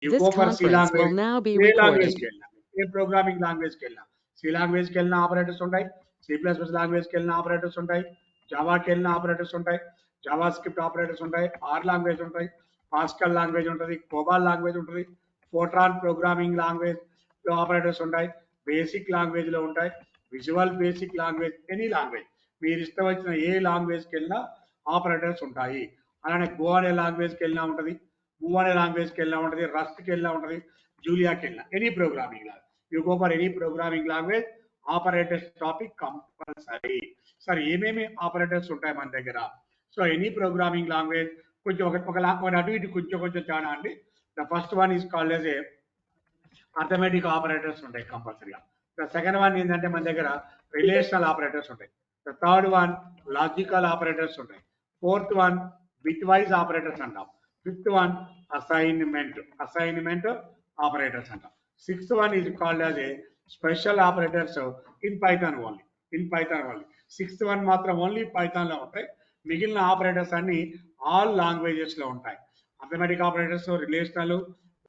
You This go for C conference will language, now be A language recorded. కి వెళ్ళినా, ఏ programming language కి వెళ్ళినా, C language కి వెళ్ళిన ఆపరేటర్స్ ఉంటాయి, C++ లాంగ్వేజ్ కి వెళ్ళిన ఆపరేటర్స్ ఉంటాయి, జావాకి వెళ్ళిన ఆపరేటర్స్ ఉంటాయి, జావా స్క్రిప్ట్ ఆపరేటర్స్ ఉంటాయి, ఆర్ లాంగ్వేజ్ ఉంటాయి, పాస్కల్ లాంగ్వేజ్ ఉంటుంది, కోబాల్ లాంగ్వేజ్ ఉంటుంది, ఫోర్ట్రాన్ ప్రోగ్రామింగ్ లాంగ్వేజ్ లో ఆపరేటర్స్ ఉంటాయి, బేసిక్ లాంగ్వేజ్ లో ఉంటాయి, visual basic language, any language మీరు ఇష్టం వచ్చిన ఏ లాంగ్వేజ్కి వెళ్ళినా ఆపరేటర్స్ ఉంటాయి. అలానే గో అనే లాంగ్వేజ్కి వెళ్ళినా ఉంటుంది, మూవ్ అనే లాంగ్వేజ్కి వెళ్ళినా ఉంటుంది, రస్ట్కి వెళ్ళినా ఉంటుంది, జూలియాకి వెళ్ళినా, any programming language you go for any programming language operators topic compulsory. Sir ఏమేమి ఆపరేటర్స్ ఉంటాయి మన దగ్గర? సో ఎనీ ప్రోగ్రామింగ్ లాంగ్వేజ్ కొంచెం ఒక అటు ఇటు కొంచెం కొంచెం తేడా అండి. The first one is called as a arithmetic operators ఉంటాయి కంపల్సరీగా. ద సెకండ్ వన్ ఏంటంటే మన దగ్గర రిలేషనల్ ఆపరేటర్స్ ఉంటాయి. The third one logical operators ఉంటాయి. Fourth one bit wise operators అంటాం. ఫిఫ్త్ వన్ అసైన్మెంట్ ఆపరేటర్స్ అంటాం. Sixth one is called as a special operators in Python only. Sixth one మాత్రం only Python లో ఉంటాయి. మిగిలిన operators అన్ని all languages లో ఉంటాయి. Arithmetic operators, relational,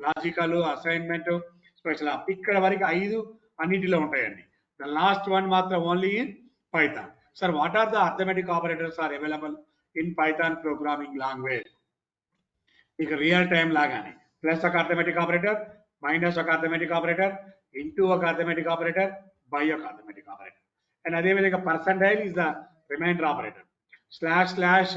logical, assignment, special. ఇక్కడ వరకు 5 అన్నిటిలో ఉంటాయండి. ద లాస్ట్ వన్ మాత్రం only in python. Sir what are the arithmetic operators are available in python programming language? ఇక రియల్ టైం లాగానే ప్లస్ ఒక అథమెటిక్ ఆపరేటర్, మైనస్ ఒక అథమెటిక్ ఆపరేటర్, ఇంటూ ఒక అథమెటిక్ ఆపరేటర్, బై ఒక అథమెటిక్ ఆపరేటర్. అండ్ అదేవిధంగా percentile is the remainder operator. Slash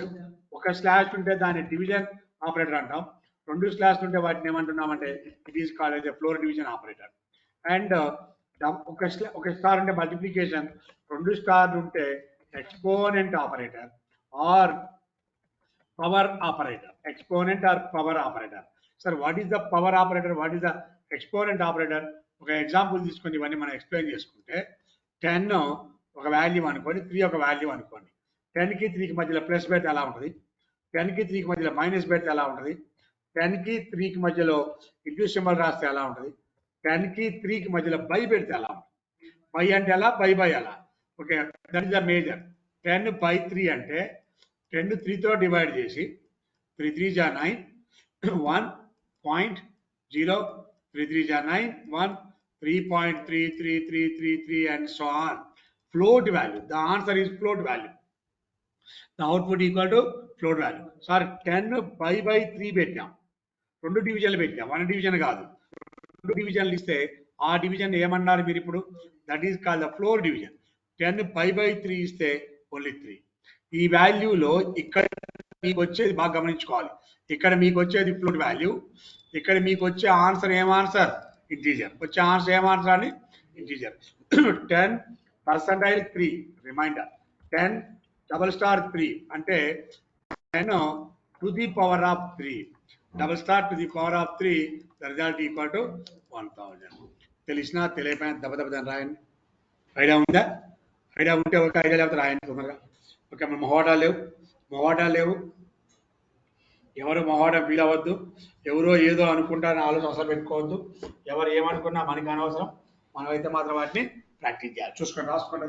ఒక slash ఉంటే దాన్ని డివిజన్ ఆపరేటర్ అంటాం. 2 స్లాష్ ఉంటే వాటిని ఏమంటున్నామంటే it is called a floor division operator. And ఒక స్టార్ ఉంటే మల్టిప్లికేషన్, 2 స్టార్ ఉంటే exponent operator or power operator. Exponent or power operator. Sir what is the power operator, what is the exponent operator? ఒక example తీసుకొని ఇవన్నీ మనం explain చేసుకుంటే 10 ఒక value అనుకోండి, 3 ఒక వాల్యూ అనుకోండి. 10కి 3కి మధ్యలో ప్లస్ పెడితే ఎలా ఉంటుంది, 10కి 3కి మధ్యలో మైనస్ పెడితే ఎలా ఉంటుంది, 10కి 3కి మధ్యలో ఇంటూ సింబల్ రాస్తే ఎలా ఉంటుంది, 10కి 3కి మధ్యలో బై పెడితే ఎలా ఉంటుంది. బై అంటే ఎలా, బై ఎలా? Okay, that is the major. 10/3 అంటే 10 3తో డివైడ్ చేసి 3 3 జా 9, 1.0, 3 3 జా 9, 1, 3.33333 and so on. Float value. The answer is float value. The output equal to float value. Sir, 10/3 పెట్టాం, 2 డివిజన్లు పెట్టాం, 1 డివిజన్ కాదు, 2 డివిజన్లు ఇస్తే ఆ డివిజన్ ఏమన్నారు మీరు ఇప్పుడు? That is called the floor division. 10/3 ఇస్తే ఓన్లీ 3. ఈ వాల్యూలో ఇక్కడ మీకు వచ్చేది బాగా గమనించుకోవాలి. ఇక్కడ మీకు వచ్చేది ఫ్లోట్ వాల్యూ, ఇక్కడ మీకు వచ్చే ఆన్సర్ ఏం ఆన్సర్? ఇంటీజర్. వచ్చే ఆన్సర్ ఏం ఆన్సర్ అని? ఇంటీజర్. 10% 3 రిమైండర్, 10 3 అంటే 10 to the power of 3, double star to the power of 3, the result equal to 1000. తెలిసినా తెలియకపోయినా దెబ్బ రాయండి. ఐడియా ఉందా? ఐడియా ఉంటే ఒక ఐడియా లేకపోతే రాయండి తొందరగా. ఓకే, మొహోటా లేవు, ఎవరు మొహోటా ఫీల్ అవ్వద్దు. ఎవరో ఏదో అనుకుంటారని ఆలోచన అసలు పెట్టుకోవద్దు. ఎవరు ఏమనుకున్నా మనకి అనవసరం. మనమైతే మాత్రం వాటిని ప్రాక్టీస్ చేయాలి. చూసుకోండి, రాసుకోండి.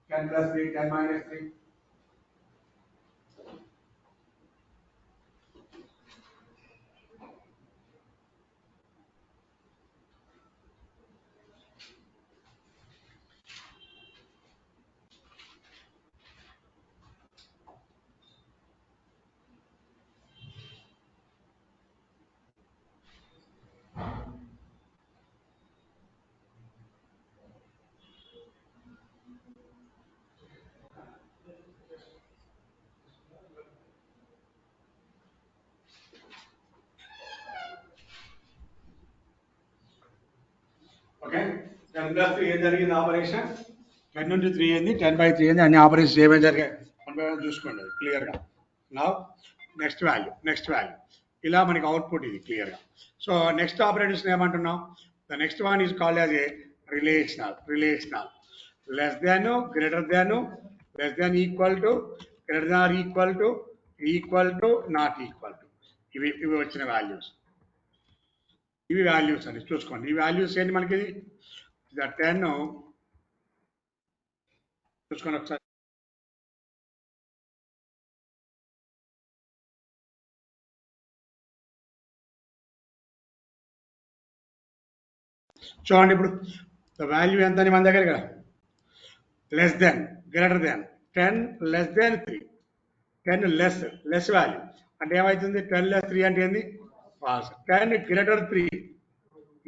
10+3, 10-3. ఓకే, 10+3 ఏం జరిగింది ఆపరేషన్? 10 నుంచి 3 ఏంది, 10/3 ఏంది, అన్ని ఆపరేషన్స్ ఏమేమి జరిగాయి చూసుకోండి క్లియర్గా. నా నెక్స్ట్ వాల్యూ ఇలా మనకి అవుట్పుట్ ఇది క్లియర్గా. సో నెక్స్ట్ ఆపరేటర్స్ ఏమంటున్నాం? The next one is called as a relational. Less than, greater than, less than, equal to, greater than equal to, not equal to. ఇవి వచ్చిన వాల్యూస్. ఇవి వాల్యూస్ అండి, చూసుకోండి. ఈ వాల్యూస్ ఏంటి మనకి? 10 చూసుకోండి ఒకసారి. చూడండి ఇప్పుడు ద వాల్యూ ఎంత అని మన దగ్గర కదా, less than, greater than, 10 less then 3, 10 less value అంటే ఏమవుతుంది, 10 లెస్ 3 అంటే ఏంది, ఫాల్స్. 10 గ్రేటర్ 3,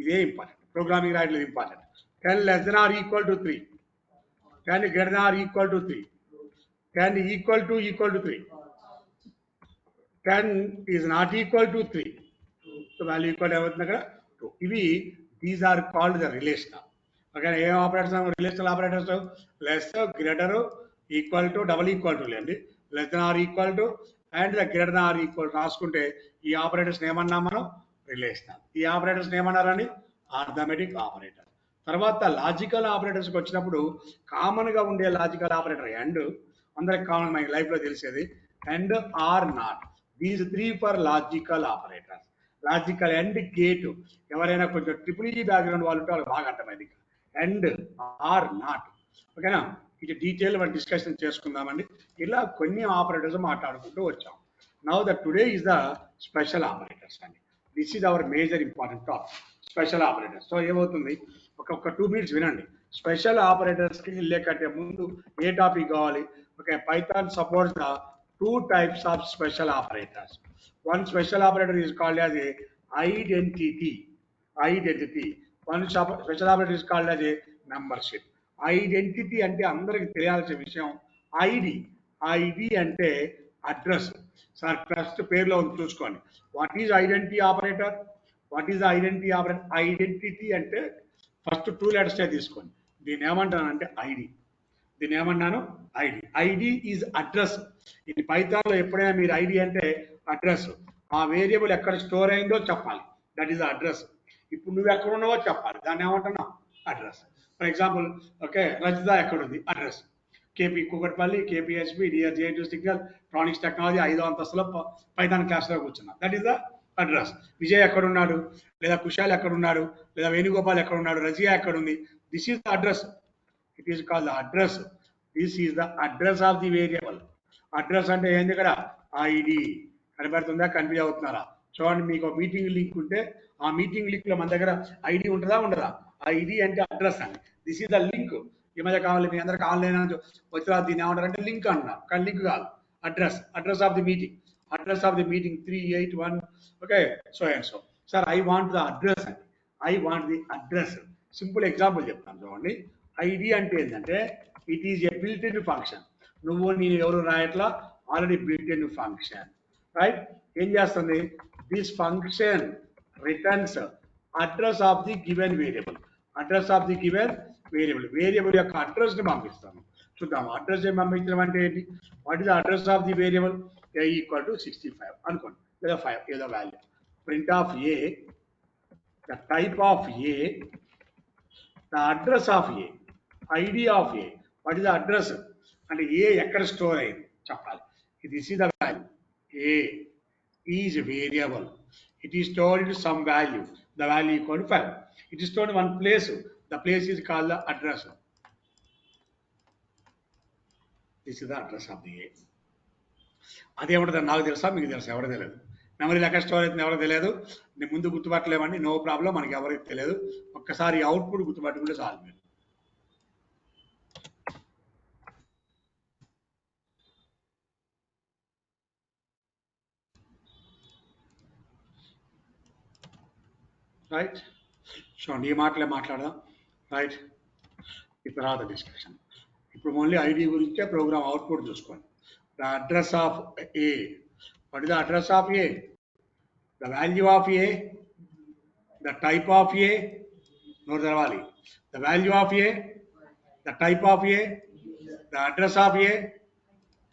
ఇదే ఇంపార్టెంట్, ప్రోగ్రామింగ్ రాయట్లేదు important. 10 less than or equal to 3, 10 greater than or equal to 3, 10 equal to 3, 10 is not equal to 3, so value equal ఏమవుతుంది అక్కడ 2. ఇవి these are called the relational. Okay, ఏం operators, relational operators, less, greater, equal to, double equal to లేండి, less than or equal to and the greater than or equal రాసుకుంటే ఈ operators ఏమన్నాం మనం, relational. ఈ ఆపరేటర్స్ ఏమన్నారని, ఆర్థమెటిక్ ఆపరేటర్. తర్వాత logical ఆపరేటర్స్కి వచ్చినప్పుడు కామన్ గా ఉండే లాజికల్ ఆపరేటర్ అండ్, అందరికి కామన్ మన లైఫ్ లో తెలిసేది and, or, not. These 3 for logical operators. Logical and gate, ఎవరైనా కొంచెం ట్రిపుల్ ఈ బ్యాక్గ్రౌండ్ వాళ్ళు ఉంటే వాళ్ళకి బాగా అర్థమైంది. And, or, not. ఓకేనా, ఇది డీటెయిల్ మనం డిస్కషన్ చేసుకుందామండి. ఇలా కొన్ని ఆపరేటర్స్ మాట్లాడుకుంటూ వచ్చాం. Now the today is the special operators అండి. This is our major important topic, special operators. So ఏమవుతుంది, ఒక 2 minutes వినండి. స్పెషల్ ఆపరేటర్స్ కి వెళ్ళే కంటే ముందు ఏ టాపిక్ కావాలి, okay, Python supports the 2 types of special operators. One special operator is called as a identity. One special operator is called as a membership. Identity అంటే అందరికి తెలియాల్సిన విషయం. ఐడి అంటే అడ్రస్. సార్ ఫస్ట్ పేరులో ఉంది చూసుకోండి. What is identity operator, identity అంటే first 2 letters తీసుకోండి. దీన్ని ఏమంటానంటే ఐడి. దీన్ని ఏమన్నాను, ఐడి ఈజ్ అడ్రస్. ఇది పైథాన్లో ఎప్పుడైనా మీరు ఐడి అంటే అడ్రస్, ఆ వేరియబుల్ ఎక్కడ స్టోర్ అయిందో చెప్పాలి, దట్ ఈస్ అడ్రస్. ఇప్పుడు నువ్వు ఎక్కడ ఉన్నావో చెప్పాలి, దాన్ని ఏమంటున్నావు, address. For example, okay, Rajitha ఎక్కడుంది, address. KP Kukatpally, KPHB, DR JNT signal, Tronix technology 5వ అంతస్తులో పైథాన్ క్లాస్లో కూర్చున్నా, that is the address. Vijay ఎక్కడున్నాడు, లేదా కుశాల్ ఎక్కడున్నాడు, లేదా వేణుగోపాల్ ఎక్కడున్నాడు, రజియా ఎక్కడుంది, this is the address. It is called the address. This is the address of the variable. Address అంటే ఏంది, ఇక్కడ ఐడి. కనబడుతుందా, కన్ఫ్యూజ్ అవుతున్నారా? చూడండి, మీకు మీటింగ్ లింక్ ఉంటే ఆ మీటింగ్ లింక్ లో మన దగ్గర ఐడి ఉంటుందా, ఉండదా? ఐడి అంటే అడ్రస్ అండి. This is the link. ఈ మధ్య కావాలి, మీ అందరికి ఆన్లైన్ వచ్చిన దీన్ని ఏమంటారంటే లింక్ అంటున్నారు, కానీ లింక్ కాదు, address of the meeting. Address of the meeting 381, okay, so and so. Sir I want the address అండి, I want the address. Simple example చెప్తాను చూడండి. ఐడి అంటే ఏంటంటే it is a built in function. నువ్వు నేను ఎవరు రాయట్లా, already built in function, right. ఏం చేస్తుంది, this function returns address of the given variable. Variable యొక్క అడ్రస్ ని పంపిస్తాము. చూద్దాం, అడ్రస్ ని పంపించడం అంటే ఏంటి. What is the address of the variable, a equal to 65 అనుకోండి, లేదా 5 ఏదో value. Print of a, the type of A, the address of A, ID of A. What is the address? And A ఎక్కడ store అయింది చెప్పాలి. This is the value. A is a variable. It is stored in some value. The value equal to 5. It is stored in one place. The place is called the address. This is the address of the A. అదేమంటుంది నాకు తెలుసా, మీకు తెలుసా, ఎవరు తెలియదు. మెమరీలో ఎక్కడ store అవుతుంది ఎవరికి తెలియదు. నేను ముందు గుర్తుపట్టలేమండి, నో ప్రాబ్లం, మనకి ఎవరికి తెలియదు. ఒక్కసారి అవుట్పుట్ గుర్తుపట్టుకుంటే చాలు మీరు. రైట్, చూడండి, ఈ మాటలే మాట్లాడదాం, రైట్. ఈ తర్వాత డిస్కషన్. ఇప్పుడు ఓన్లీ ఐడి గురించే ప్రోగ్రామ్ అవుట్పుట్ చూసుకోండి. The address of a. What is the address of a, the value of a, the type of a, note తెరవాలి. The value of a, the type of a, the address of a.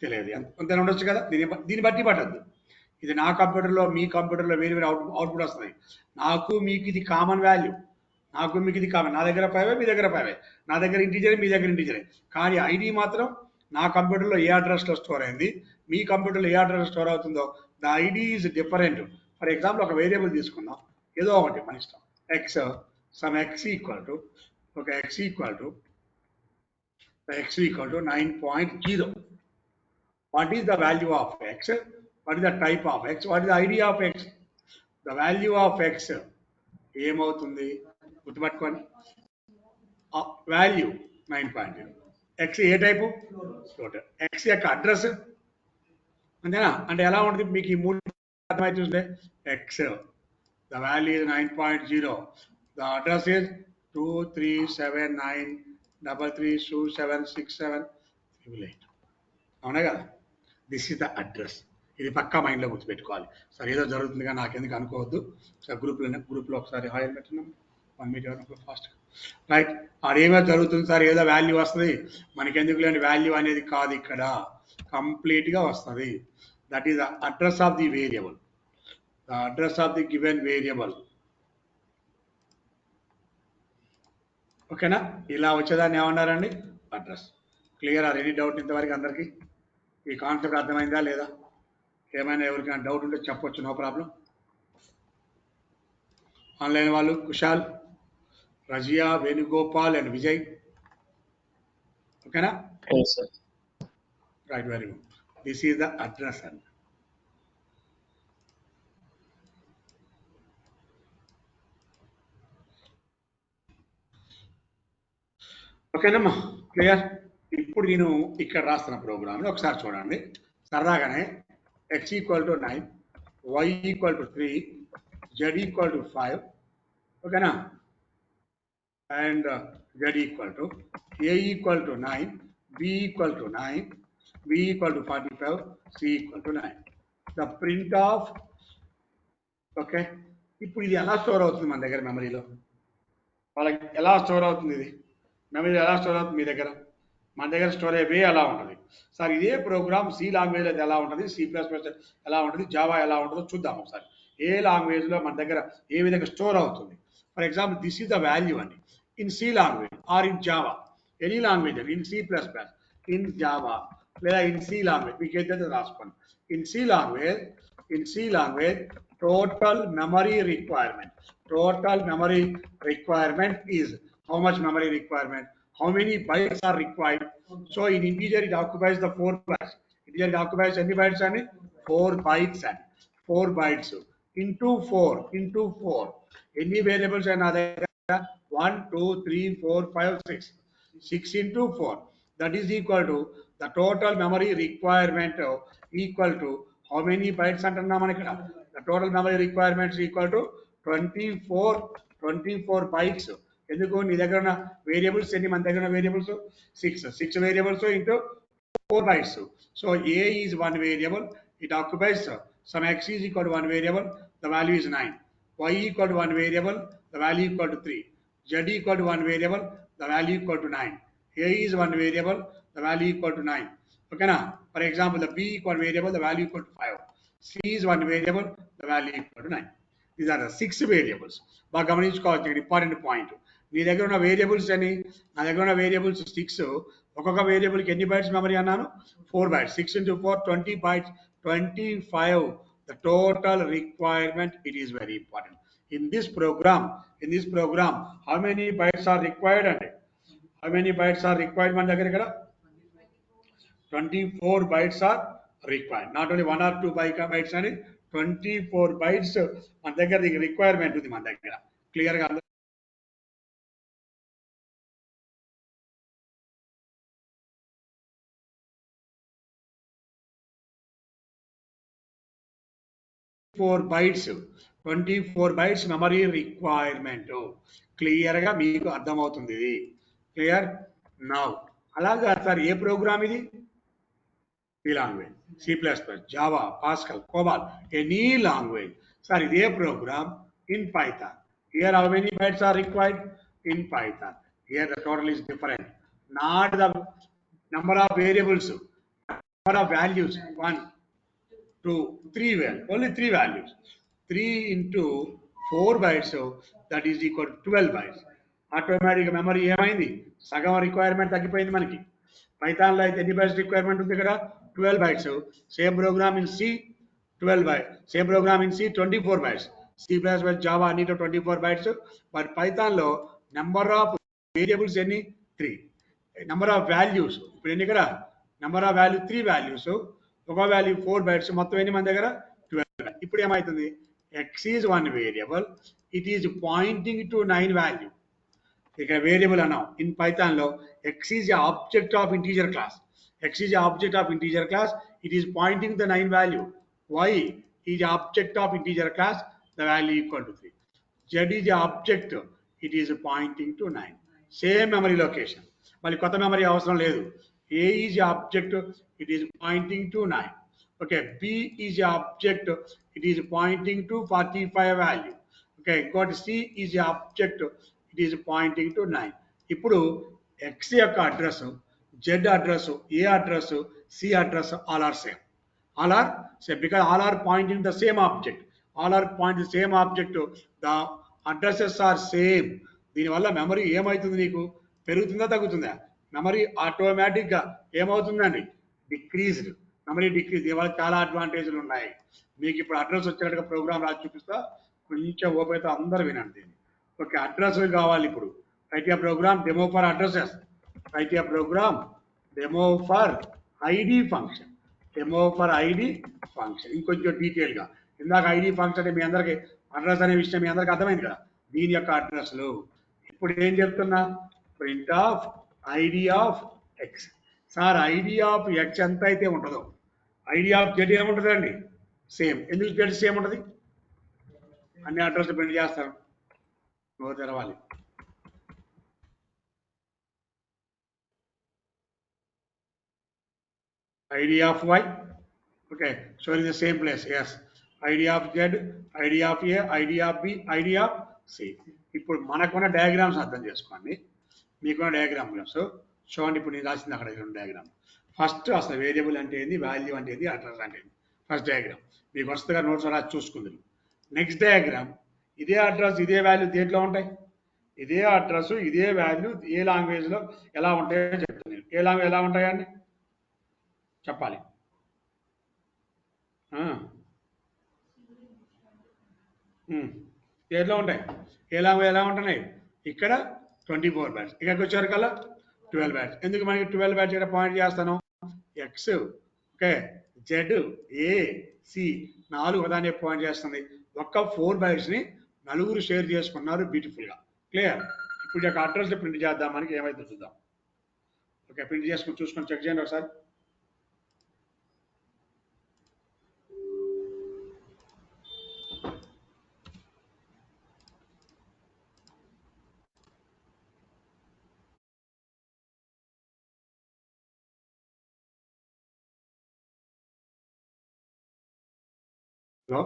తెలియదు, అంతే ఉండొచ్చు కదా. దీన్ని బట్టి పట్టద్దు. ఇది నా కంప్యూటర్లో, మీ కంప్యూటర్లో వేరు వేరు అవుట్పుట్ వస్తుంది. నాకు మీకు ఇది కామన్ వాల్యూ, నాకు మీకు ఇది కామన్. నా దగ్గర 5, మీ దగ్గర 5, నా దగ్గర ఇంటీజరే, మీ దగ్గర ఇంటీజరే. కానీ ఐడి మాత్రం నా కంప్యూటర్లో ఏ అడ్రస్లో స్టోర్ అయింది, మీ కంప్యూటర్లో ఏ అడ్రస్ స్టోర్ అవుతుందో the ID is different. For example, ఒక వేరియబుల్ తీసుకుందాం, ఏదో ఒకటి మన ఇష్టం, X, some X equal to, ఒక X equal to 9.0. What is the value of x? What is the type of x? What is the ID of x? The value of x ఏమవుతుంది, గుర్తుపట్టుకోండి. Value 9.0. X ఏ type floater. X యొక్క address అంతేనా, అంటే ఎలా ఉంటుంది మీకు ఈ మూడు అర్థమై చూస్తే X the value is 9.0, the address is 23793326767. అవునా కదా, దిస్ ఇస్ ద అడ్రస్. ఇది పక్కా మైండ్లో గుర్తుపెట్టుకోవాలి. సార్ ఏదో జరుగుతుందిగా నాకెందుకు అనుకోవద్దు. సార్ గ్రూప్లో ఒకసారి హాయర్ పెట్టినాం 1 మీటర్ ఫాస్ట్ రైట్. ఆడేమో జరుగుతుంది సార్, ఏదో వాల్యూ వస్తుంది, మనకెందుకు లేని వాల్యూ అనేది కాదు, ఇక్కడ కంప్లీట్గా వస్తుంది. That is the address of the variable, the address of the given variable. ఓకేనా, ఇలా వచ్చేదాన్ని ఏమన్నారండి, address. Clear or any doubt ఇంతవరకు అందరికీ ఈ కాన్సెప్ట్ అర్థమైందా లేదా? ఏమైనా ఎవరికైనా డౌట్ ఉంటే చెప్పొచ్చు, నో ప్రాబ్లం. ఆన్లైన్ వాళ్ళు కుషాల్, రజియా, వేణుగోపాల్ అండ్ విజయ్. ఓకేనా, right, very good. This is the address అండి. ఓకేనమ్మా, క్లియర్. ఇప్పుడు నేను ఇక్కడ రాస్తున్న ప్రోగ్రామ్ని ఒకసారి చూడండి. సరదాగానే x equal to 9, y equal to 3, z equal to 5. ఓకేనా, and z equal to a equal to 9, b equal to 9, b equal to 45, c equal to 9. The print of. Okay, ఇప్పుడు ఇది ఎలా స్టోర్ అవుతుంది మన దగ్గర మెమరీలో? వాళ్ళకి ఎలా స్టోర్ అవుతుంది ఇది మెమరీలో? ఎలా స్టోర్ అవుతుంది మీ దగ్గర? మన దగ్గర స్టోర్ అయ్యే ఎలా ఉంటుంది సార్? ఇదే ప్రోగ్రామ్ సి లాంగ్వేజ్లో ఎలా ఉంటుంది, C++ ఎలా ఉంటుంది, జావా ఎలా ఉంటుందో చూద్దాం ఒకసారి. ఏ లాంగ్వేజ్లో మన దగ్గర ఏ విధంగా స్టోర్ అవుతుంది? For example, this is the value అండి in C language or in Java, any language అండి, ఇన్ C++, ఇన్ జావా లేదా ఇన్ సి లాంగ్వేజ్, మీకు ఏదైతే రాసుకోండి. In C language total memory requirement is how much memory requirement, how many bytes are required. So in integer it occupies the 4 bytes. Integer it occupies how many bytes and 4 bytes and 4 bytes into 4. Any variables are there? 1, 2, 3, 4, 5, 6. 6 into 4. That is equal to the total memory requirement equal to how many bytes and the total memory requirement is equal to 24 bytes. ఎందుకు నీ దగ్గర ఉన్న variables ఎన్ని? మన దగ్గర ఉన్న variables 6 variables into 4 bytes. So a is one variable, it occupies some x is equal to one variable, the value is 9. Y equal to one variable, the value equal to 3. Z equal to one variable, the value equal to 9. A is one variable, the value equal to 9. Okay na? For example, the b equal variable, the value equal to 5. C is one variable, the value equal to 9. These are the 6 variables. బాగా గమనించుకోవచ్చు, important point. నీ దగ్గర ఉన్న variables అని, నా దగ్గర ఉన్న variables 6. ఒక్కొక్క వేరియబుల్కి ఎన్ని బైట్స్ మెమరీ అన్నాను? 4 bytes. 6 into 4, 20 bytes, 25. The total requirement, it is very important. In this program, how many bytes are required? And how many bytes are required? మన దగ్గర ఇక్కడ 24 bytes are required. Not only 1 or 2 bytes అని 24 bytes మన దగ్గర requirement ఉంది మన దగ్గర. క్లియర్గా 24 bytes మెమరీ రిక్వైర్మెంట్. క్లియర్గా మీకు అర్థమవుతుంది ఇది. Clear now. అలాగా సార్ ఏ ప్రోగ్రామ్ ఇది? C language, C++, Java, Pascal, COBOL, any language. Sir ఇదే program in Python. Here how many bytes are required? In Python. Here the total is different. Not the number of variables, number of values. 1, 2, 3 values. Only 3 values. 3 into 4 bytes, so that is equal to 12 bytes. Automatic memory ఏమైంది? సగం requirement తగ్గిపోయింది మనకి. పైథాన్లో అయితే ఎన్ని bytes requirement ఉంది ఇక్కడ? 12 bytes. Same program in C 12 bytes. Same program in C 24 bytes. C++, Java అన్నిట్లో 24 bytes. But పైథాన్లో నెంబర్ ఆఫ్ వేరియబుల్స్ ఎన్ని? 3. నెంబర్ ఆఫ్ వాల్యూస్ ఇప్పుడు ఎన్ని ఇక్కడ? నెంబర్ ఆఫ్ వాల్యూ 3 వాల్యూస్, ఒక వాల్యూ 4 bytes, మొత్తం ఎన్ని మన దగ్గర? 12. ఇప్పుడు ఏమవుతుంది? X is one variable, it is pointing to 9 value. ఇక్కడ వేరియబుల్ అన్నాం. ఇన్ పైథాన్ లో x is the object of integer class. X is the object of integer class. It is pointing the 9 value. Y is the object of integer class. The value equal to 3. Z is the object. It is pointing to 9. Same memory location. మళ్ళీ కొత్త memory అవసరం లేదు. A is the object. It is pointing to 9. Okay. B is the object. It is pointing to 45 value. Okay. Got C is the object. It is pointing to 9. ఇప్పుడు X యొక్క address, Z address, A address, C address all are same. All are same because all are pointing the same object. All are pointing the same object. The addresses are same. దీనివల్ల memory ఏమవుతుంది, నీకు పెరుగుతుందా తగ్గుతుందా? Memory ఆటోమేటిక్గా ఏమవుతుందండి, decreased. Memory decrease. దీనివల్ల చాలా అడ్వాంటేజ్లు ఉన్నాయి. మీకు ఇప్పుడు అడ్రస్ వచ్చినట్టుగా ప్రోగ్రామ్ రాసి చూపిస్తా, కొంచెం ఓపిక అందరూ వినండి. ఓకే, అడ్రస్ కావాలి ఇప్పుడు. Write a program demo for addresses. Write a program demo for ID function. Demo for ID function ఇంకొంచెం డీటెయిల్గా. ఇందాక ఐడి ఫంక్షన్ అంటే మీ అందరికి అడ్రస్ అనే విషయం మీ అందరికి అర్థమైంది కదా. దీని యొక్క అడ్రస్లు ఇప్పుడు ఏం చెప్తున్నా, print of ID of X. Sir ID of X ఎంత అయితే ఉంటుందో ఐడి ఆఫ్ జెడ్ ఏముంటుందండి, సేమ్. ఎందుకు జెడ్ సేమ్ ఉంటుంది? అన్ని అడ్రస్లు ప్రింట్ చేస్తారు. నో తెరవాలి. ID of y, okay, so in the same place, yes. ID of z, ID of a, ID of b, ID of c. ఇప్పుడు మనకున్న డయాగ్రామ్స్ అర్థం చేసుకోండి. మీకున్న డయాగ్రామ్స్ చూడండి. ఇప్పుడు నేను రాసింది అక్కడ డయాగ్రామ్. ఫస్ట్ అసలు వేరియబుల్ అంటే ఏంది, వాల్యూ అంటే ఏంది, అడ్రస్ అంటే ఏంది. ఫస్ట్ డయాగ్రామ్ మీకు వస్తుందిగా, నోట్స్ రాసి చూసుకుంది. నెక్స్ట్ డయాగ్రామ్ ఇదే అడ్రస్ ఇదే వాల్యూ దేంట్లో ఉంటాయి, ఇదే అడ్రస్ ఇదే వాల్యూ ఏ లాంగ్వేజ్లో ఎలా ఉంటాయో చెప్తాను నేను. ఏ లాంగ్వేజ్ ఎలా ఉంటాయండి చెప్పాలి. ఎట్లా ఉంటాయి, ఎలా ఉంటున్నాయి? ఇక్కడ 24 బ్యాట్స్, ఇక్కడికి వచ్చేవరకల్లా 12 బ్యాట్స్. ఎందుకు మనకి 12 బ్యాట్స్ ఇక్కడ పాయింట్ చేస్తాను? ఎక్స్, ఓకే, జెడ్, ఏ, సి 4 దాన్ని పాయింట్ చేస్తుంది. ఒక్క 4 బ్యాట్స్ని నలుగురు షేర్ చేసుకున్నారు బ్యూటిఫుల్గా. క్లియర్? ఇప్పుడు యొక్క అడ్రస్ ప్రింట్ చేద్దాం, మనకి ఏమైతే చూద్దాం. ఓకే, ప్రింట్ చేసుకుని చూసుకొని చెక్ చేయండి ఒకసారి. హలో,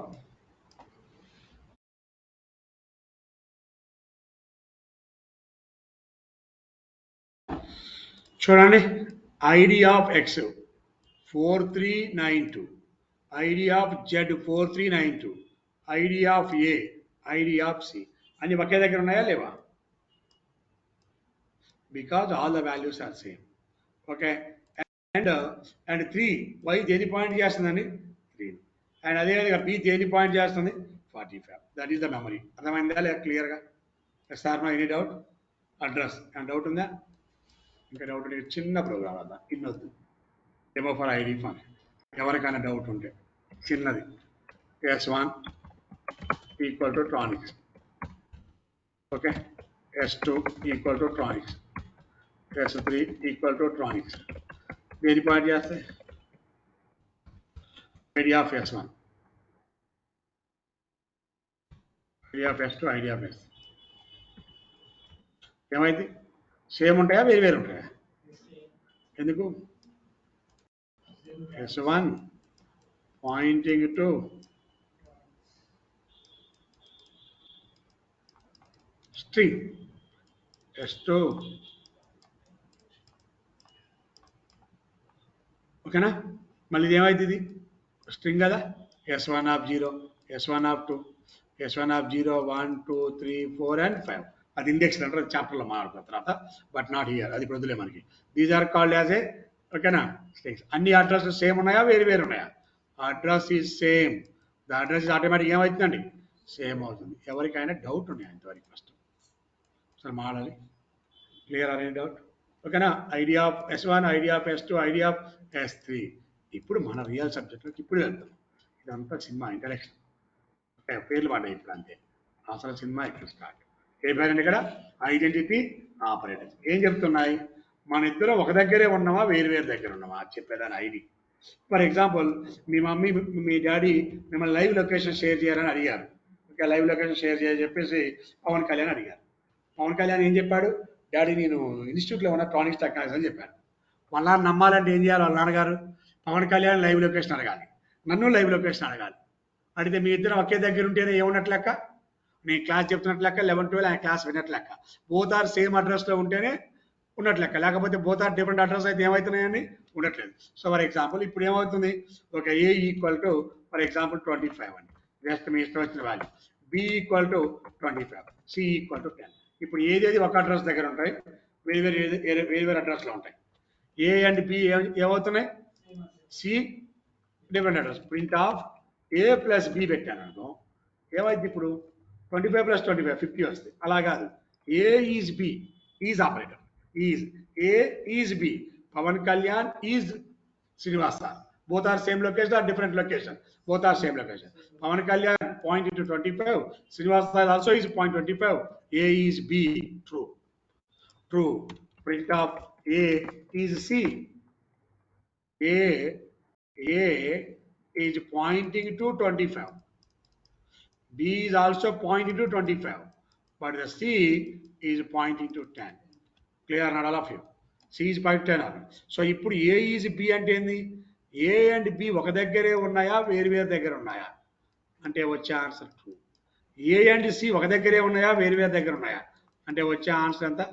చూడండి. ID of X 4392, ID of Z 4392, ID of a, ID of C అన్ని ఒకే దగ్గర ఉన్నాయా లేవా? Because all the values are same. Okay, and 3 Y దేని పాయింట్ చేస్తుందండి, 3. అండ్ అదేవిధంగా బి దేని పాయింట్ చేస్తుంది, 45. That is the memory. అర్థమైందా లేదా క్లియర్గా? సార్ మా any doubt? Address and doubt ఉందా? ఇంకా డౌట్ ఉంటే చిన్న ప్రోగ్రామ్ అదా, ఇన్నొద్దు. Demo for ID function. ఎవరికైనా డౌట్ ఉంటే చిన్నది. S1 equal to Tronix, okay, S2 equal to Tronix, S3 equal to Tronix. దేని పాయింట్ చేస్తే ID of S1, ID of S2, ID of S. ఏమైంది? సేమ్ ఉంటాయా వేరు వేరు ఉంటాయా? ఎందుకు? S1 pointing to string, S2 ఓకేనా. మళ్ళీ ఇది ఏమవుతుంది, స్ట్రింగ్ కదా. S1 of 0, S1 of 2, S1 of 0, 1, 2, 3, 4 and 5. అది ఇండెక్స్ అంటారు, చాప్టర్లో మాట్లాడుతున్న తర్వాత, బట్ నాట్ హియర్. అది వద్దులే మనకి. These are called as a, ఓకేనా, స్ట్రింగ్స్. అన్ని అడ్రస్ సేమ్ ఉన్నాయా వేరు వేరు ఉన్నాయా? Address is same. The address is automatic ఏమవుతుందండి, సేమ్ అవుతుంది. ఎవరికైనా డౌట్ ఉన్నాయా ఇంతవరకు? ఫస్ట్ సార్ మాడాలి. క్లియర్ అనే డౌట్? ఓకేనా. ID of S1, ID of S2, ID of S3. ఇప్పుడు మన రియల్ సబ్జెక్ట్లోకి ఇప్పుడు వెళ్తాం. ఇదంతా సినిమా ఇంట్రడక్షన్. ఓకే, పేర్లు పడ్డాయి ఇప్పుడు అంతే. అసలు సినిమా ఇక్కడ స్టార్ట్. ఏ పేరండి ఇక్కడ? Identity operators. ఏం చెప్తున్నాయి? మన ఇద్దరం ఒక దగ్గరే ఉన్నామా, వేరు వేరు దగ్గర ఉన్నామా చెప్పేదాని ఐడి. ఫర్ ఎగ్జాంపుల్, మీ మమ్మీ మీ డాడీ మిమ్మల్ని లైవ్ లొకేషన్ షేర్ చేయాలని అడిగారు. ఓకే, లైవ్ లొకేషన్ షేర్ చేయని చెప్పేసి పవన్ కళ్యాణ్ అడిగారు. పవన్ కళ్యాణ్ ఏం చెప్పాడు? డాడీ నేను ఇన్స్టిట్యూట్లో ఉన్న ట్రానిక్స్ టెక్నాలజీ అని చెప్పాడు. వాళ్ళ నాన్న నమ్మాలంటే ఏం చేయాలి? వాళ్ళ నాన్నగారు పవన్ కళ్యాణ్ లైవ్ లొకేషన్ అడగాలి, నన్ను లైవ్ లొకేషన్ అడగాలి. అడిగితే మీ ఇద్దరం ఒకే దగ్గర ఉంటేనే ఏమున్నట్లు లెక్క? నేను క్లాస్ చెప్తున్నట్లు లెక్క, 11-12 ఆయన క్లాస్ విన్నట్లు లెక్క. బోత్ ఆర్ సేమ్ అడ్రస్లో ఉంటేనే ఉన్నట్లు లెక్క. లేకపోతే బోత్ ఆర్ డిఫరెంట్ అడ్రస్ అయితే ఏమవుతున్నాయండి? ఉండట్లేదు. సో ఫర్ ఎగ్జాంపుల్ ఇప్పుడు ఏమవుతుంది? ఒక a equal to for example 25 అండి, జస్ట్ మీ ఇష్టం వచ్చిన value. B equal to 25, C equal to 10. ఇప్పుడు ఏదేది ఒక అడ్రస్ దగ్గర ఉంటాయి, వేరు వేరు అడ్రస్లో ఉంటాయి. ఏ అండ్ బి ఏమవుతున్నాయి? C different address. Print of a plus B పెట్టాను అనుకో, ఏమైంది? ఇప్పుడు 25 + 25 50 వస్తుంది. అలా కాదు, A is B, is operator, is A is B, Pavan Kalyan is Srinivas sir. Both are same location or different location? Both are same location. Pavan Kalyan point into 25, Srinivas sir also is point 25. A is B, true. True. Print of A is C. A is pointing to 25. B is also pointing to 25. But the C is pointing to 10. Clear, not all of you? C is pointing to 10. So, ఇప్పుడు A is B అంటే ఏంది? A and B ఒక దగ్గరే ఉన్నాయా, వేరు వేరు దగ్గర ఉన్నాయా అంటే వచ్చే answer true. A and C ఒక దగ్గరే ఉన్నాయా, వేరు వేరు దగ్గర ఉన్నాయా అంటే వచ్చే ఆన్సర్ ఎంత?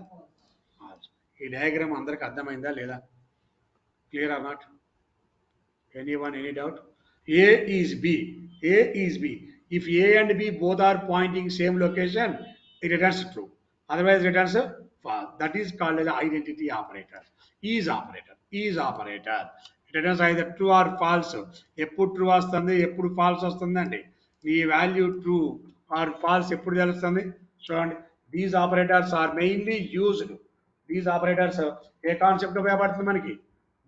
ఈ డయాగ్రామ్ అందరికి అర్థమైందా లేదా? Clear or not? Anyone, any doubt? A is B. A is B. If A and B both are pointing same location, it returns true. Otherwise, it returns false. That is called as identity operator. Is operator. Is operator. It returns either true or false. ఎప్పుడు true వస్తుంది, ఎప్పుడు false వస్తుందండి? మీ value true or false ఎప్పుడు తెలుస్తుంది? చూడండి, these operators are mainly used. These operators, ఏ concept ఉపయోగపడుతుంది మనకి?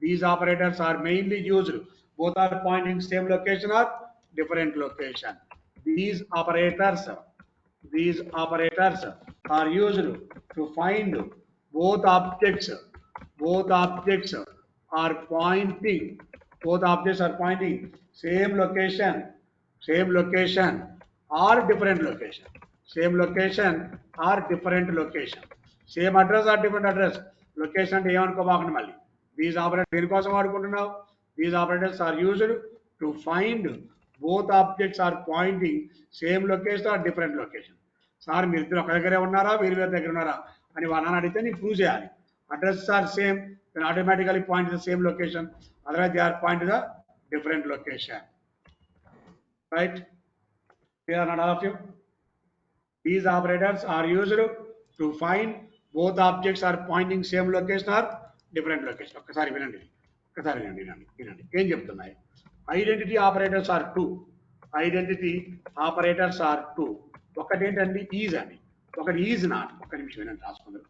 These operators are mainly used. Both are pointing same location or different location. These operators are used to find both objects. Both objects are pointing same location or different location. Same location or different location. Same address or different address? Location అంటే ఏమనుకోబాకండి మళ్ళీ. These operator దేనికోసం వాడుకుంటున్నావు? These operators are used to find both objects are pointing same location or different location. Sir మీరు ఇద్దరు ఒక దగ్గరే ఉన్నారా, వేరు వేరు దగ్గర ఉన్నారా అని వాళ్ళని అడిగితే నేను ప్రూవ్ చేయాలి. Address are same, then automatically point to the same location. Otherwise, they are point to the different location. Right? Clear, not all of you? These operators are used to find both objects are pointing same location or different location. ఒక్కసారి వినండి, ఏం చెప్తున్నాయి? Identity operators are two. Identity operators are two. ఒకటి ఏంటండి? Is అండి, ఒకటి is not. ఒక్క నిమిషం వినండి, రాసుకుందరు.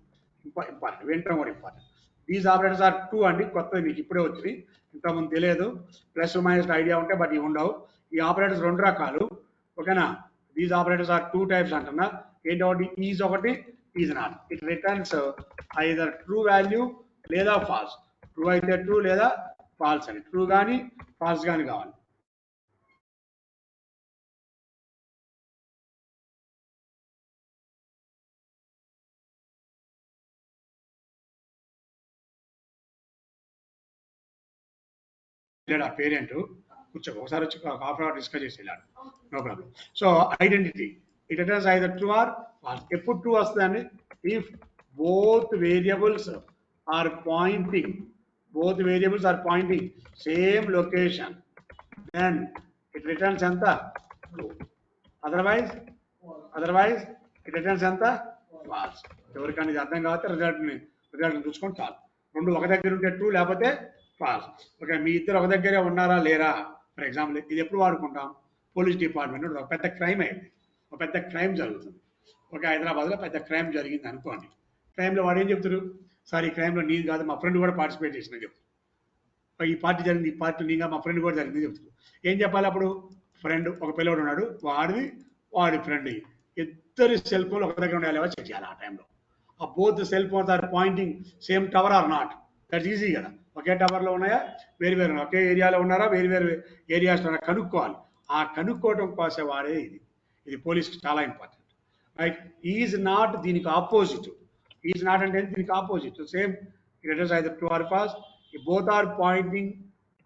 ఇంపార్టెంట్, వింటాం కూడా important. These operators are two అండి, కొత్తది మీకు ఇప్పుడే వచ్చింది, ఇంతకుముందు తెలియదు. ప్లస్ మైనస్ ఐడియా ఉంటే బట్ ఇవి ఉండవు. ఈ ఆపరేటర్స్ రెండు రకాలు, ఓకేనా? These operators are two types అంటున్నా. ఏంటి? ఒకటి ఈజ్, ఒకటి is not. It returns either true value లేదా ఫాల్స్. ట్రూ అయితే ట్రూ లేదా ఫాల్స్ అని. ట్రూ కానీ ఫాల్స్ కానీ కావాలి. ఆ పేరెంట్ కూర్చో, ఒకసారి వచ్చి హాఫ్ అవర్ డిస్కస్ చేసి వెళ్ళాడు, no problem. So identity it returns either true or false. ఎప్పుడు ట్రూ వస్తుందండి? If both variables are pointing same location, then it returns ఎంత? ట్రూ. అదర్వైజ్ ఇట్ రిటర్న్స్ ఎంత? ఫాల్స్. ఎవరికైనా ఇది అర్థం కాకపోతే రిజల్ట్ చూసుకొని చాలు. రెండు ఒక దగ్గర ఉంటే ట్రూ, లేకపోతే ఫాల్స్. ఓకే, మీ ఇద్దరు ఒక దగ్గరే ఉన్నారా లేరా? ఫర్ ఎగ్జాంపుల్ ఇది ఎప్పుడు వాడుకుంటాం? పోలీస్ డిపార్ట్మెంట్ ఒక పెద్ద క్రైమ్ అయింది, ఒక పెద్ద క్రైమ్ జరుగుతుంది. ఓకే, హైదరాబాద్లో పెద్ద క్రైమ్ జరిగింది అనుకోండి. క్రైమ్లో వాడు ఏం చెప్తారు? సార్ ఈ క్రైమ్లో నేను కాదు, మా ఫ్రెండ్ కూడా పార్టిసిపేట్ చేసిన చెప్తారు. ఈ పార్టీ జరిగింది, ఈ పార్టీ నేను మా ఫ్రెండ్ కూడా జరిగింది చెప్తారు. ఏం చెప్పాలి అప్పుడు? ఫ్రెండ్, ఒక పిల్లవాడు ఉన్నాడు, వాడి ఫ్రెండ్, ఇద్దరి సెల్ ఫోన్ ఒక దగ్గర ఉండాలి చెక్ చేయాలి ఆ టైంలో. ఆ both cell phones are pointing same tower or not, that's easy కదా. ఒకే టవర్లో ఉన్నాయా, వేరు వేరు ఒకే ఏరియాలో ఉన్నారా, వేరు వేరు ఏరియాస్ కనుక్కోవాలి. ఆ కనుక్కోవడం కోసం వాడే ఇది పోలీస్కి చాలా ఇంపార్టెంట్, రైట్. ఈజ్ నాట్ దీనికి ఆపోజిట్. ఈజ్ నాట్ అంటే దీనికి opposite. Same letters either true or false. Both are pointing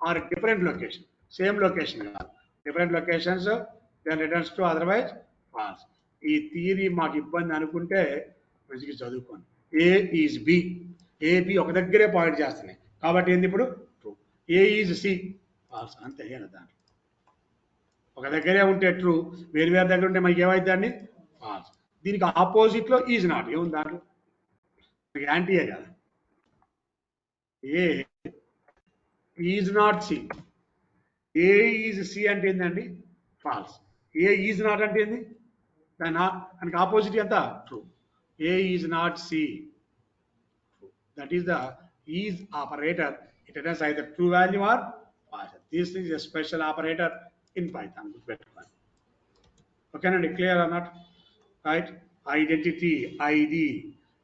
are different location, same location కాదు, different locations, then returns true otherwise false. ఈ థియరీ మాకు ఇబ్బంది అనుకుంటే మంచిగా చదువుకోండి. A is B, A B ఒక దగ్గరే పాయింట్ చేస్తున్నాయి కాబట్టి ఏంది ఇప్పుడు true. A is C false, అంతే కదా. దాంట్లో ఒక దగ్గరే ఉంటే ట్రూ, వేరు వేరు దగ్గర ఉంటే మనకి ఏమైతే అండి ఫాల్స్. దీనికి ఆపోజిట్ లో ఈజ్ నాట్ ఏముంది దాంట్లో, యాంటీయే కదా. A is not C, A is C అంటే ఏంటండి ఫాల్స్. ఏ ఈజ్ నాట్ అంటే ఏంది, దానికి ఆపోజిట్ ఎంత true. A is not C, that is the is operator. It returns either true value or false. This is a special operator in Python. Okay, and clear or not? Right? Identity, ID.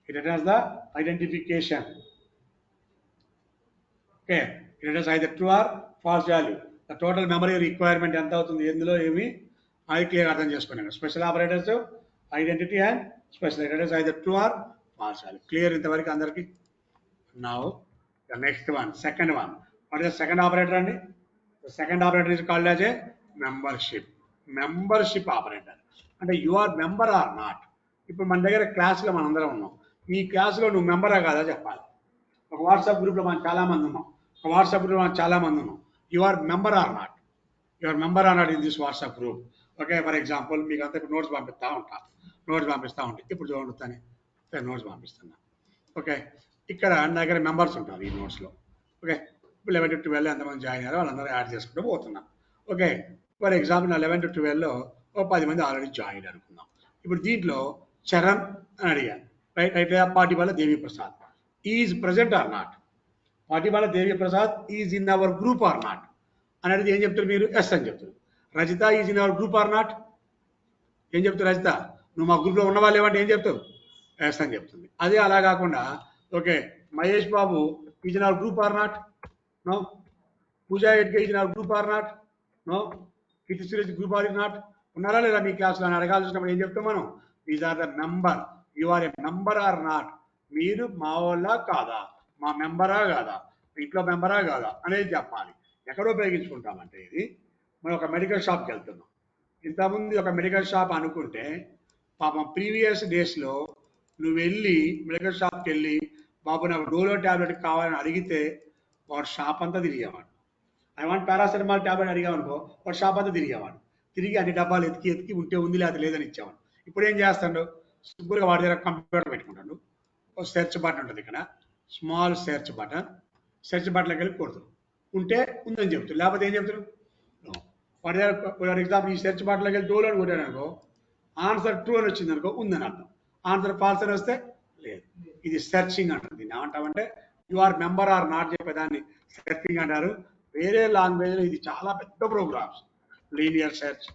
It returns the identification. Okay, it returns either true or false value. The total memory requirement ఎంత అవుతుంది, ఎందులో ఏమి అది clear అర్థం చేసుకున్నాను. Special operators identity and special returns either true or false value. Clear ఇంతవరకు అందరికి? Now the next one, second one. What is the second operator? The second operator is called as a membership. Membership operator. And you are member or not. ఇప్పుడు మన దగ్గర క్లాస్లో మనం అందరం ఉన్నాం. ఈ క్లాస్లో నువ్వు మెంబరా కాదా చెప్పాలి. ఒక వాట్సాప్ గ్రూప్లో మనం చాలా మంది ఉన్నాం. ఒక వాట్సాప్ గ్రూప్లో మనం చాలా మంది ఉన్నాం. You are member or not. You are member or not in this WhatsApp group. Okay, for example మీకు అంతా ఇప్పుడు నోట్స్ పంపిస్తూ ఉంటాను. ఇప్పుడు చూడండి, నోట్స్ పంపిస్తున్నా. ఓకే, ఇక్కడ నా దగ్గర మెంబర్స్ ఉంటారు ఈ నోట్స్లో. ఓకే, 11 to 12 ఎంతమంది జాయిన్ అయ్యారో వాళ్ళందరూ యాడ్ చేసుకుంటూ పోతున్నాం. ఓకే, ఫర్ ఎగ్జాంపుల్ నా 11 to 12లో 10 మంది ఆల్రెడీ జాయిన్ అనుకుందాం. ఇప్పుడు దీంట్లో చరణ్ అని అడిగాను, రైట్. అయితే Patibala Devi Prasad is present or not. Patibala Devi Prasad is in our group or not అని అడిగితే ఏం చెప్తారు మీరు? ఎస్ అని చెప్తారు. Rajitha is in our group or not, ఏం చెప్తారు? రజిత నువ్వు మా గ్రూప్లో ఉన్నవాళ్ళు ఏమంటే ఏం చెప్తావు? ఎస్ అని చెప్తుంది. అదే అలా కాకుండా okay, Mahesh Babu is in our group or not, no. Pooja ఎడ్కే is in our group or not, no. కిటి సురేష్ గ్రూప్ ఆర్ నాట్, ఉన్నారా లేదా మీ క్లాస్లో అని అడగాల్సి వచ్చినప్పుడు ఏం చెప్తాం మనం? These are the member. You are a member or not. మీరు మా వాళ్ళ కాదా, మా మెంబరా కాదా, ఇంట్లో మెంబరా కాదా అనేది చెప్పాలి. ఎక్కడ ఉపయోగించుకుంటామంటే ఇది మనం ఒక మెడికల్ షాప్కి వెళ్తున్నాం. ఇంతకుముందు ఒక మెడికల్ షాప్ అనుకుంటే పాపం ప్రీవియస్ డేస్లో నువ్వు వెళ్ళి మెడికల్ షాప్కి వెళ్ళి బాబు నాకు డోలో ట్యాబ్లెట్ కావాలని అడిగితే వాడు షాప్ అంతా తిరిగేవాడు. ఐ వాంట్ పారాసెటమాల్ ట్యాబ్లెట్ అడిగామనుకో వాడు షాప్ అంతా తిరిగేవాడు. తిరిగి అన్ని డబ్బాలు ఎతికి ఉంటే ఉంది లేదా లేదని ఇచ్చేవాడు. ఇప్పుడు ఏం చేస్తాడు? సింపుల్గా వాడి దగ్గర కంప్యూటర్ పెట్టుకుంటాడు. ఒక సెర్చ్ బటన్ ఉంటుంది ఇక్కడ, స్మాల్ సెర్చ్ బటన్. సెర్చ్ బటన్లోకి వెళ్ళి కొడుతుంది, ఉంటే ఉందని చెప్తాడు, లేకపోతే ఏం చెప్తాడు? వాడి దగ్గర ఫర్ ఎగ్జాంపుల్ ఈ సెర్చ్ బటన్లోకి వెళ్ళి డోలో అని కొట్టాడు అనుకో, ఆన్సర్ ట్రూ అని వచ్చింది అనుకో ఉందని అర్థం, ఆన్సర్ ఫాల్స్ అని వస్తే లేదు. ఇది సెర్చింగ్ అంటారు. దీన్ని ఏమంటామంటే you are member or not చెప్పేదాన్ని సెర్చింగ్ అంటారు. వేరే లాంగ్వేజ్లో ఇది చాలా పెద్ద programs. Linear search,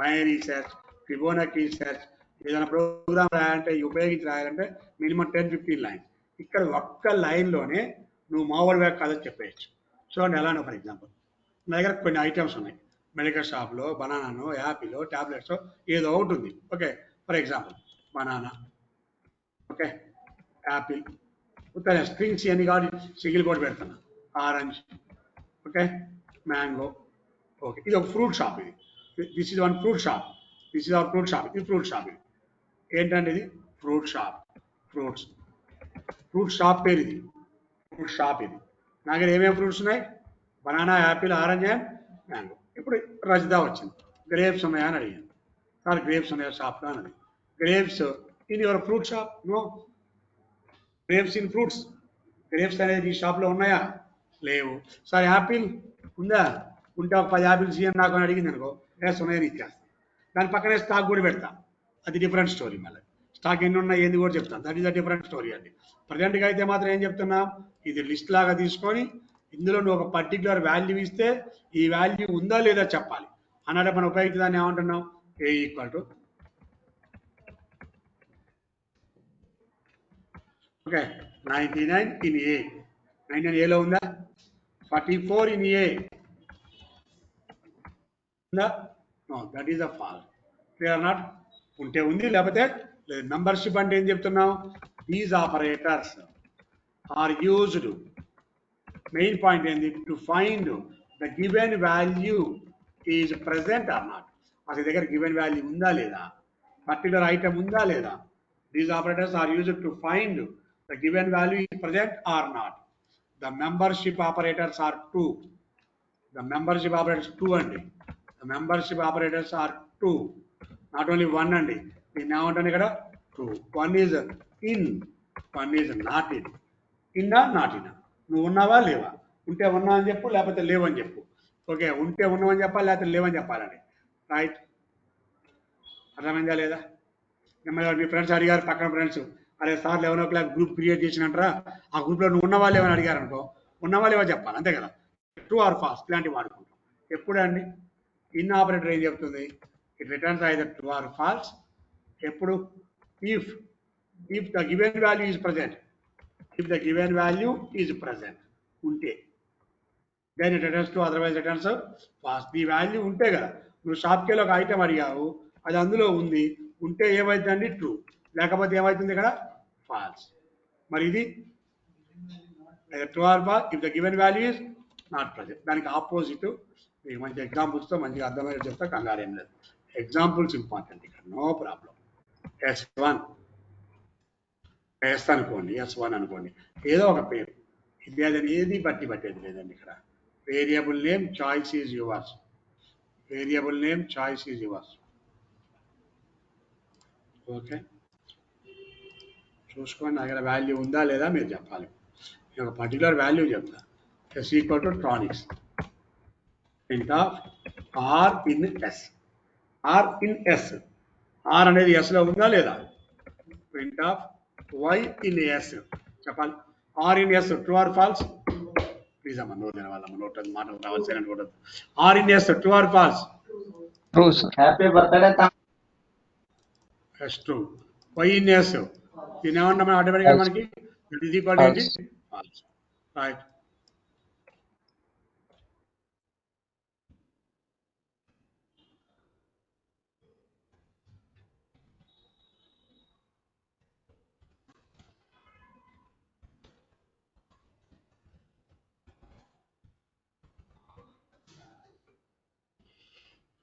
binary search, Fibonacci search, ఏదైనా ప్రోగ్రామ్ రాయాలంటే ఉపయోగించి రాయాలంటే మినిమం 10-15 లైన్స్. ఇక్కడ ఒక్క లైన్లోనే నువ్వు మామూలుగా కాదని చెప్పేయచ్చు. చూడండి ఎలానో, ఫర్ ఎగ్జాంపుల్ నా దగ్గర కొన్ని ఐటమ్స్ ఉన్నాయి మెడికల్ షాప్లో, బనానానో యాపిలో ట్యాబ్లెట్స్ ఏదో ఉంటుంది. Okay, for example banana, okay, apple, ఉత్తర స్ట్రింగ్స్ అన్ని కాబట్టి సింగిల్ కోడ్ పెడుతున్నా. Orange, okay, mango. ఓకే, ఇది ఒక ఫ్రూట్ షాప్. ఇది this is one fruit shop. This is our fruit shop. ఇది ఫ్రూట్ షాప్. ఇది ఏంటంటే ఇది ఫ్రూట్ షాప్. ఫ్రూట్ షాప్ పేరు ఇది. ఫ్రూట్ షాప్ ఇది. నా దగ్గర ఏమేమి ఫ్రూట్స్ ఉన్నాయి? Banana, Apple, orange and mango. ఇప్పుడు రజిత వచ్చింది, గ్రేప్స్ ఉన్నాయా అని అడిగాను. సార్ గ్రేప్స్ ఉన్నాయా షాప్లో అన్నది. Grapes in your fruit shop? No. Grapes in fruits. Grapes అనేది ఈ షాప్లో ఉన్నాయా? లేవు. సార్ యాపిల్ ఉందా? ఉంటే ఒక 10 యాపిల్స్ ఇవ్వండి నాకు అని అడిగింది అనుకో, ఎస్ ఉన్నాయని ఇచ్చేస్తాను. దాని పక్కనే స్టాక్ కూడా పెడతా, అది డిఫరెంట్ స్టోరీ. మళ్ళీ స్టాక్ ఎన్ని ఉన్నాయి ఏంది కూడా చెప్తాను, that is a different story. అది ప్రజెంట్గా అయితే మాత్రం ఏం చెప్తున్నా, ఇది లిస్ట్ లాగా తీసుకొని ఇందులో నువ్వు ఒక పర్టికులర్ వాల్యూ ఇస్తే ఈ వాల్యూ ఉందా లేదా చెప్పాలి అన్నట్టు మనం ఉపయోగించి దాన్ని ఏమంటున్నాం? A equal to okay 99 in A 99 ఏలో ఉందా 44 ఇన్ ఏ ఉందా no that is a false clear not ఉంటే ఉంది లేకపోతే లేదు మెంబర్షిప్ అంటే ఏం చెప్తున్నాం these operators are used main point ఏంది to find the given value is present or not అసలు దగ్గర గివెన్ వాల్యూ ఉందా లేదా పర్టికులర్ ఐటమ్ ఉందా లేదా these operators are used to find the given value is present or not the membership operators are two the membership operators two అండి the membership operators are two not only one అండి దీన్ని ఏమంటాను ఇక్కడ two one is in one is not in ఇన్నా not in నువ్వు ఉన్నావా లేవా ఉంటే ఉన్నా అని చెప్పు లేకపోతే లేవని చెప్పు ఓకే ఉంటే ఉన్నామని చెప్పాలి లేకపోతే లేవని చెప్పాలని రైట్ అర్థమైందా లేదా మీ ఫ్రెండ్స్ అడిగారు పక్కన ఫ్రెండ్స్ అరే సార్ 11 o'clock గ్రూప్ క్రియేట్ చేసినట్రా ఆ గ్రూప్లో నువ్వు ఉన్నవా లేవని అడిగారు అనుకో ఉన్నవా లేవా చెప్పాలి అంతే కదా ట్రూ ఆర్ ఫాల్స్ ఇలాంటివి వాడుకుంటాం ఎప్పుడు అండి ఇన్ ఆపరేటర్ ఏం చెప్తుంది it returns either true or false ఎప్పుడు if if the given value is present if the given value is present ఉంటే then it returns true otherwise returns false the value ఉంటే కదా నువ్వు షాప్కి వెళ్ళి ఒక ఐటమ్ అడిగావు అది అందులో ఉంది ఉంటే ఏమవుతుందండి ట్రూ లేకపోతే ఏమవుతుంది ఇక్కడ ఫాల్స్ మరి ఇది true or false if the given value is not present దానికి ఆపోజిట్ మీకు మంచి ఎగ్జాంపుల్స్తో మంచిగా అర్థమయ్యేది చెప్తా కంగారు ఏం లేదు ఎగ్జాంపుల్స్ ఇంపార్టెంట్ ఇక్కడ నో ప్రాబ్లం S1 ఎస్ అనుకోండి S1 అనుకోండి ఏదో ఒక పేరు ఇది అదని ఏది పట్టేది లేదండి ఇక్కడ variable name choice is yours variable name choice is yours okay చూసుకోండి నా దగ్గర వాల్యూ ఉందా లేదా మీరు చెప్పాలి నేను ఒక పర్టికులర్ వాల్యూ చెప్తా S equal to tronics print of R in S R in S R అనేది ఎస్లో ఉందా లేదా print of Y in S చెప్పాలి R in S true or false please అమ్మ నోట్ తిన వాళ్ళమ్మ నోట్ మాటలు రావాల్సిన కూడా R in S true or false true sir happy birthday yes true Y in S దీని ఏమన్నా మనం ఆటోమేటిక్గా మనకి it is equal to falls right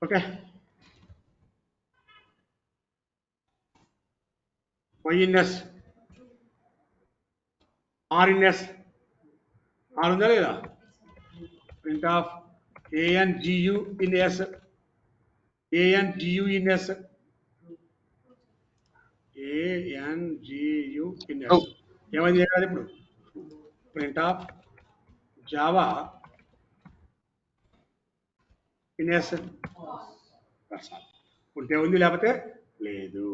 okay Y in S R in S R ఉందా లేదా print of ANGU in S ANGU in S ANGU in S ఏమైంది చేయాలి ఇప్పుడు print of Java in S ఉంటే ఉంది లేకపోతే లేదు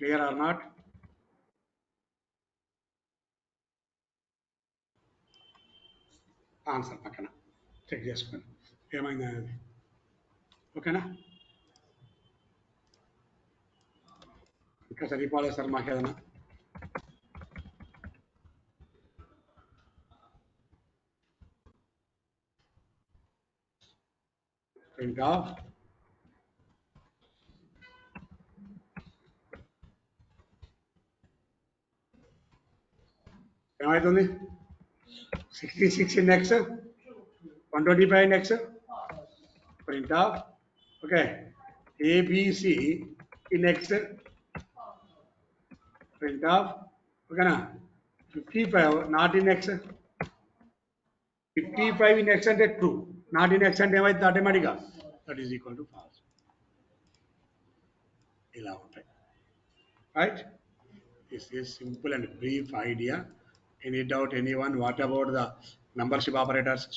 క్లియర్ ఆర్ నాట్ ఆన్సర్ పక్కన చెక్ చేసుకోండి ఏమైంది అనేది ఓకేనా ఇంకా సరిపోలేదు సార్ మాకేదైనా ప్రింట్ ఆఫ్ ఏమవుతుంది 66 in X 125 in X print of okay ABC in X print of okay na 55 not in X 55 in X and true not in X and automatic that is equal to false right this is simple and brief idea any doubt anyone what about the membership operators